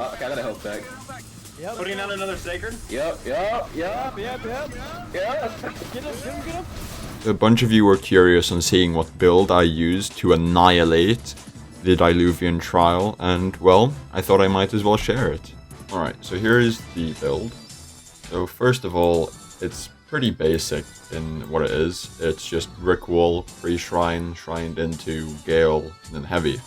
Oh, okay, I got a health back. Yep. Putting down another Sacred? Yep. Yep. Get him. A bunch of you were curious on seeing what build I used to annihilate the Diluvian trial, and well, I thought I might as well share it. Alright, so here is the build. So first of all, it's pretty basic in what it is. It's just brick wall, pre-shrine, shrined into Gale, and then heavy.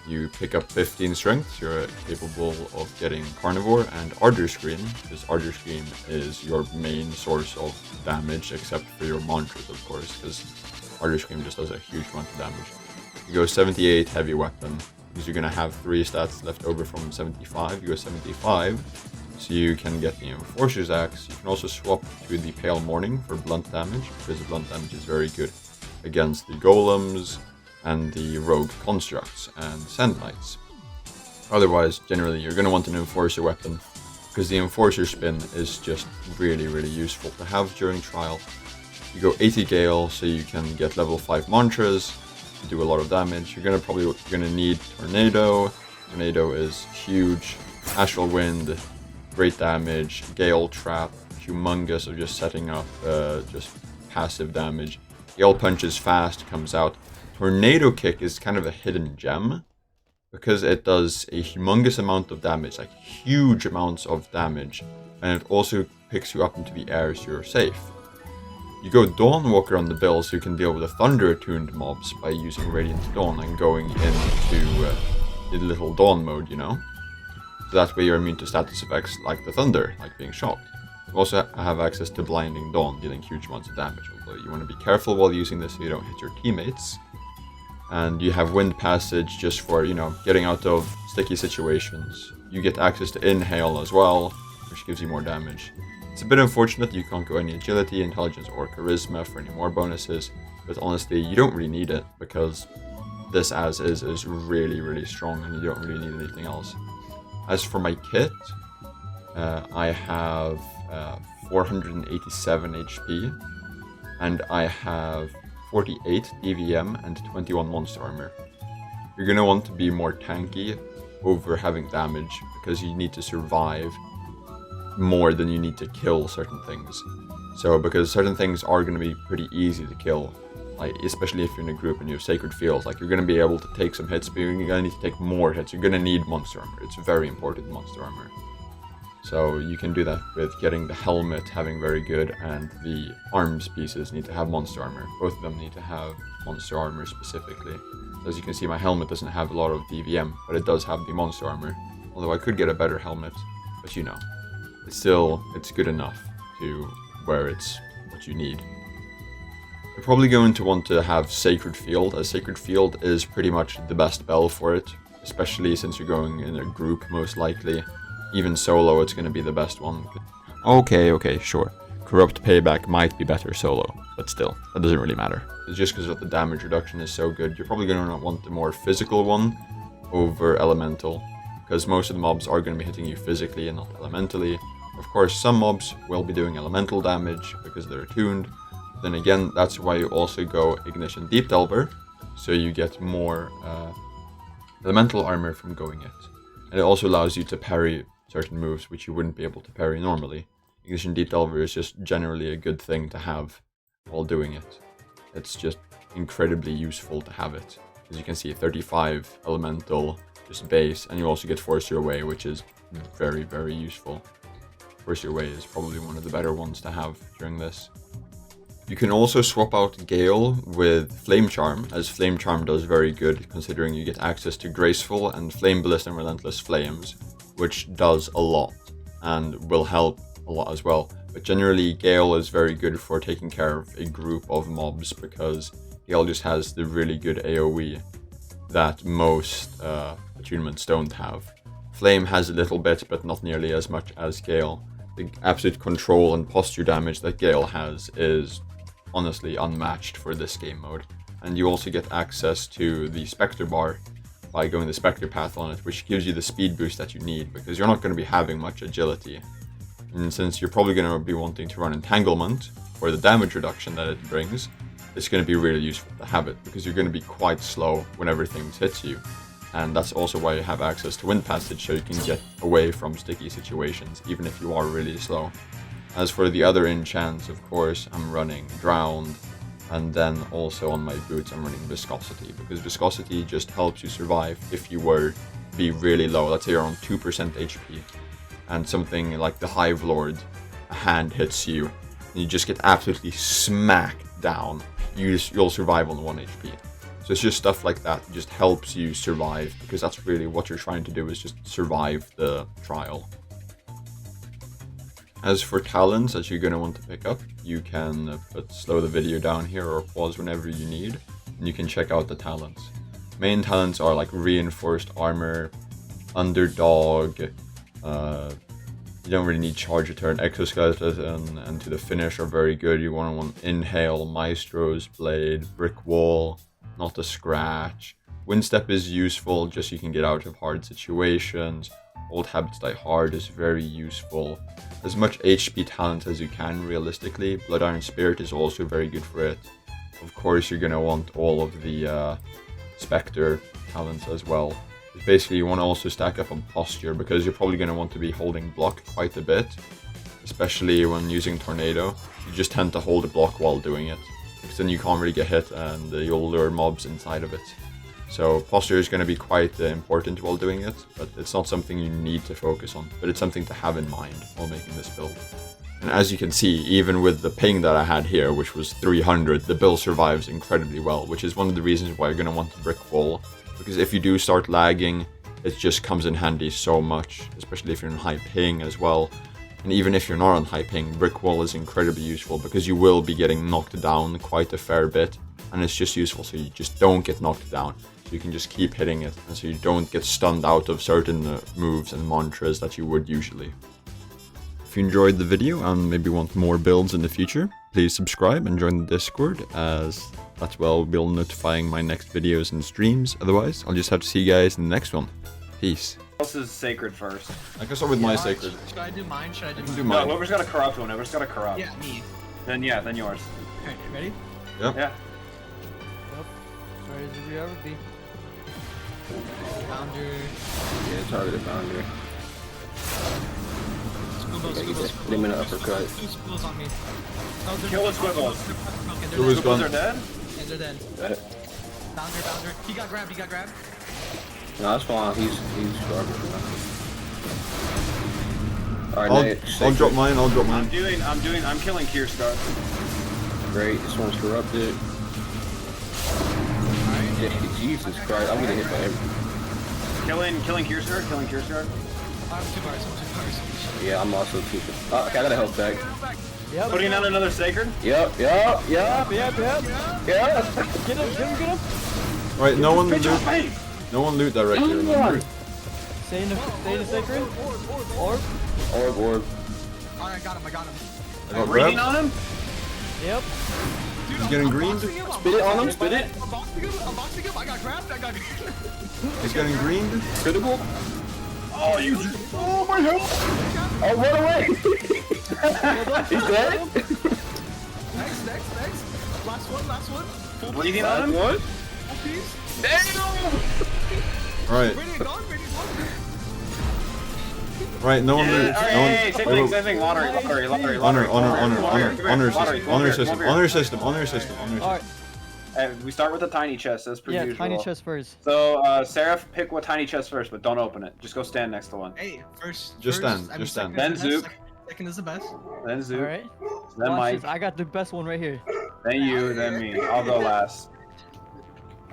You pick up 15 strength, you're capable of getting Carnivore and Ardor Scream, because Ardor Scream is your main source of damage, except for your mantras, of course, because Ardor Scream just does a huge amount of damage. You go 78 heavy weapon, because you're going to have 3 stats left over from 75, you go 75, so you can get the Enforcer's Axe. You can also swap to the Pale Morning for blunt damage, because the blunt damage is very good against the Golems, and the rogue constructs and sand knights. Otherwise, generally, you're going to want an enforcer weapon, because the enforcer spin is just really, really useful to have during trial. You go 80 Gale, so you can get level 5 mantras, to do a lot of damage. You're gonna need Tornado. Tornado is huge. Astral Wind, great damage. Gale Trap, humongous of just setting up just passive damage. Gale Punch is fast, comes out. Tornado Kick is kind of a hidden gem, because it does a humongous amount of damage, like huge amounts of damage, and it also picks you up into the air so you're safe. You go Dawnwalker on the bill so you can deal with the Thunder-attuned mobs by using Radiant Dawn and going into the little Dawn mode, you know? So that way you're immune to status effects like the Thunder, like being shocked. You also have access to Blinding Dawn, dealing huge amounts of damage, although you want to be careful while using this so you don't hit your teammates. And you have Wind Passage just for, you know, getting out of sticky situations. You get access to Inhale as well, which gives you more damage. It's a bit unfortunate that you can't go any Agility, Intelligence, or Charisma for any more bonuses, but honestly, you don't really need it, because this as is really, really strong, and you don't really need anything else. As for my kit, I have 487 HP, and I have 48 DVM and 21 monster armor. You're going to want to be more tanky over having damage, because you need to survive more than you need to kill certain things. So because certain things are going to be pretty easy to kill, like especially if you're in a group and you have Sacred Fields, like you're going to be able to take some hits, but you're going to need to take more hits. You're going to need monster armor. It's very important, monster armor. So you can do that with getting the helmet, having very good, and the arms pieces need to have monster armor. Both of them need to have monster armor specifically. As you can see, my helmet doesn't have a lot of DVM, but it does have the monster armor. Although I could get a better helmet, but you know, it's good enough to where it's what you need. You're probably going to want to have Sacred Field, as Sacred Field is pretty much the best spell for it, especially since you're going in a group most likely. Even solo, it's going to be the best one. Okay, sure. Corrupt Payback might be better solo, but still, that doesn't really matter. It's just because the damage reduction is so good, you're probably going to want the more physical one over elemental, because most of the mobs are going to be hitting you physically and not elementally. Of course, some mobs will be doing elemental damage because they're attuned. Then again, that's why you also go Ignition Deep Delver, so you get more elemental armor from going it. And it also allows you to parry certain moves which you wouldn't be able to parry normally. Ignition Deep Delver is just generally a good thing to have while doing it. It's just incredibly useful to have it. As you can see, 35 elemental, just base, and you also get Force Your Way, which is very, very useful. Force Your Way is probably one of the better ones to have during this. You can also swap out Gale with Flame Charm, as Flame Charm does very good, considering you get access to Graceful and Flame Ballista and Relentless Flames, which does a lot, and will help a lot as well. But generally, Gale is very good for taking care of a group of mobs, because Gale just has the really good AoE that most attunements don't have. Flame has a little bit, but not nearly as much as Gale. The absolute control and posture damage that Gale has is honestly unmatched for this game mode. And you also get access to the Spectre bar by going the Spectre path on it, which gives you the speed boost that you need, because you're not going to be having much agility. And since you're probably going to be wanting to run Entanglement for the damage reduction that it brings, it's going to be really useful to have it, because you're going to be quite slow whenever things hits you. and that's also why you have access to Wind Passage, so you can get away from sticky situations, even if you are really slow. As for the other enchants, of course, I'm running Drowned, and then also on my boots I'm running Viscosity, because Viscosity just helps you survive if you were to be really low. Let's say you're on 2% HP, and something like the Hive Lord, a hand hits you, and you just get absolutely smacked down. You'll survive on 1 HP. So it's just stuff like that just helps you survive, because that's really what you're trying to do, is just survive the trial. As for talents that you're going to want to pick up, you can slow the video down here or pause whenever you need, and you can check out the talents. Main talents are like Reinforced Armor, Underdog, you don't really need Charge Return, Exoskeleton, and to the finish are very good. You want Inhale, Maestro's Blade, Brick Wall, Not a Scratch. Windstep is useful, just so you can get out of hard situations. Old Habits Die Hard is very useful. As much HP talent as you can, realistically. Blood Iron Spirit is also very good for it. Of course, you're going to want all of the Spectre talents as well. Basically, you want to also stack up on Posture, because you're probably going to want to be holding block quite a bit. Especially when using Tornado. You just tend to hold a block while doing it, because then you can't really get hit and you'll lure mobs inside of it. So posture is going to be quite important while doing it, but it's not something you need to focus on, but it's something to have in mind while making this build. And as you can see, even with the ping that I had here, which was 300, the build survives incredibly well, which is one of the reasons why you're going to want to Brick Wall, because if you do start lagging, it just comes in handy so much, especially if you're in high ping as well. And even if you're not on high ping, Brick Wall is incredibly useful, because you will be getting knocked down quite a fair bit, and it's just useful so you just don't get knocked down. So you can just keep hitting it, and so you don't get stunned out of certain moves and mantras that you would usually. If you enjoyed the video and maybe want more builds in the future, please subscribe and join the Discord, as that's where I'll be notifying my next videos and streams. Otherwise, I'll just have to see you guys in the next one. Peace. Else is sacred first. I can start with my sacred. Should I do mine? Should I do mine? Do No, mine. whoever's got a corrupt one, whoever's got a corrupt. Yeah, me. Then yours. Okay, ready? Yep. Yeah. Sorry as we ever be. Founder. Yeah, targeted boundary. Squiggles. Put him in an uppercut. Two squiggles on me. Kill the squiggles. Okay, Who was they're gone? They're dead? dead. They're dead. Founder. He got grabbed. No, that's fine. He's struggling. Alright, I'll drop mine. I'm killing Kierstar. Great, this one's corrupted. Yeah, Jesus Christ, I'm gonna hit by everything. Killing Kierstar. I'm 2 bars. Yeah, I'm also too. Okay, I got a health back. Yep. Putting out another sacred? Yep. Yep. Yeah. Get him. Right, no one Bitch, loot. off me! No one loot directly. Remember. Stay in the sacred. Orb. Orb. Alright, I got him. I got Reading grabbed. on him? Yep. Dude, He's getting greened. Spit it on him, spit it. I'm boxing him. I got grabbed. He's getting greened. Critical. Oh, you. Oh, my help! Oh, run away! He's dead? Next. Last one. Breathing on him? What? Piece. Right. Radiant gone. Right, no one loot. Hey, No one. same thing. Lottery. Honor system. Alright. We start with the tiny chest, as per Yeah, usual. tiny chest first. So, Seraph, pick what tiny chest first, but don't open it. Just go stand next to one. Hey, first. Just stand, I mean, just stand. second is the Then best, Second is the best. Then Zook, Alright. then Watch Mike, this. I got the best one right here. then you, then me. I'll go last.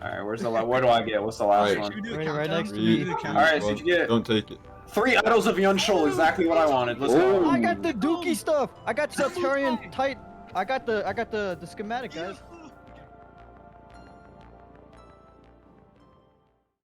Alright, where do I get? What's the last Right. one? Should we do a Right countdown? next to Should we me. do a countdown? Alright, so you get Don't take it. 3 Idols of Yunshul, exactly what I wanted. Let's go. I got the dookie stuff. I got Subterranean tight. I got the schematic, guys.